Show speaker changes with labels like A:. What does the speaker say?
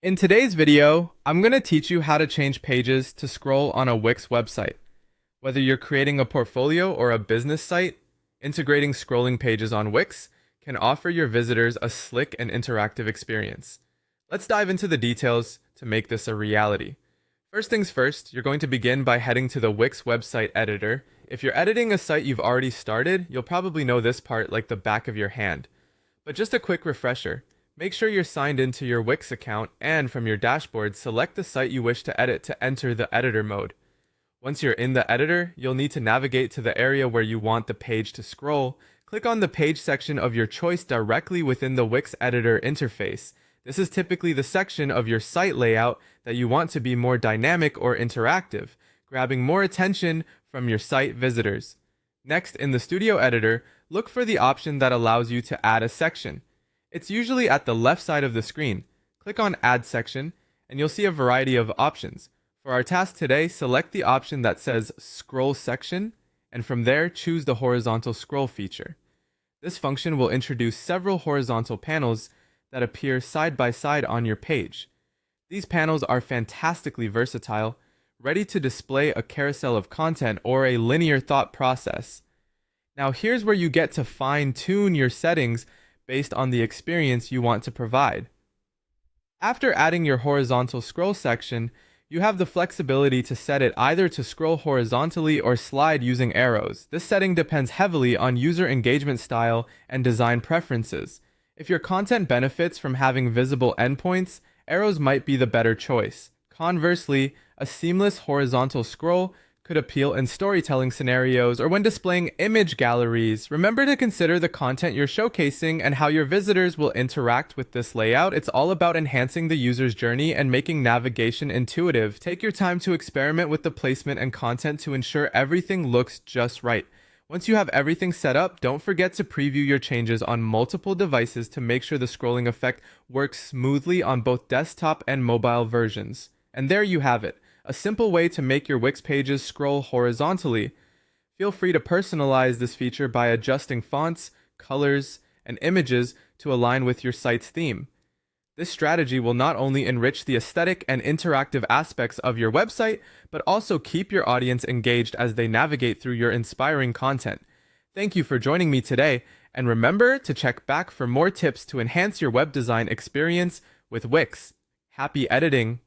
A: In today's video, I'm going to teach you how to change pages to scroll on a Wix website. Whether you're creating a portfolio or a business site, integrating scrolling pages on Wix can offer your visitors a slick and interactive experience. Let's dive into the details to make this a reality. First things first, you're going to begin by heading to the Wix website editor. If you're editing a site you've already started, you'll probably know this part like the back of your hand. But just a quick refresher. Make sure you're signed into your Wix account and from your dashboard, select the site you wish to edit to enter the editor mode. Once you're in the editor, you'll need to navigate to the area where you want the page to scroll. Click on the page section of your choice directly within the Wix editor interface. This is typically the section of your site layout that you want to be more dynamic or interactive, grabbing more attention from your site visitors. Next, in the Studio Editor, look for the option that allows you to add a section. It's usually at the left side of the screen. Click on Add Section, and you'll see a variety of options. For our task today, select the option that says Scroll Section, and from there, choose the horizontal scroll feature. This function will introduce several horizontal panels that appear side by side on your page. These panels are fantastically versatile, ready to display a carousel of content or a linear thought process. Now here's where you get to fine-tune your settings based on the experience you want to provide. After adding your horizontal scroll section, you have the flexibility to set it either to scroll horizontally or slide using arrows. This setting depends heavily on user engagement style and design preferences. If your content benefits from having visible endpoints, arrows might be the better choice. Conversely, a seamless horizontal scroll could appeal in storytelling scenarios or when displaying image galleries. Remember to consider the content you're showcasing and how your visitors will interact with this layout. It's all about enhancing the user's journey and making navigation intuitive. Take your time to experiment with the placement and content to ensure everything looks just right. Once you have everything set up, don't forget to preview your changes on multiple devices to make sure the scrolling effect works smoothly on both desktop and mobile versions. And there you have it. A simple way to make your Wix pages scroll horizontally. Feel free to personalize this feature by adjusting fonts, colors, and images to align with your site's theme. This strategy will not only enrich the aesthetic and interactive aspects of your website, but also keep your audience engaged as they navigate through your inspiring content. Thank you for joining me today, and remember to check back for more tips to enhance your web design experience with Wix. Happy editing!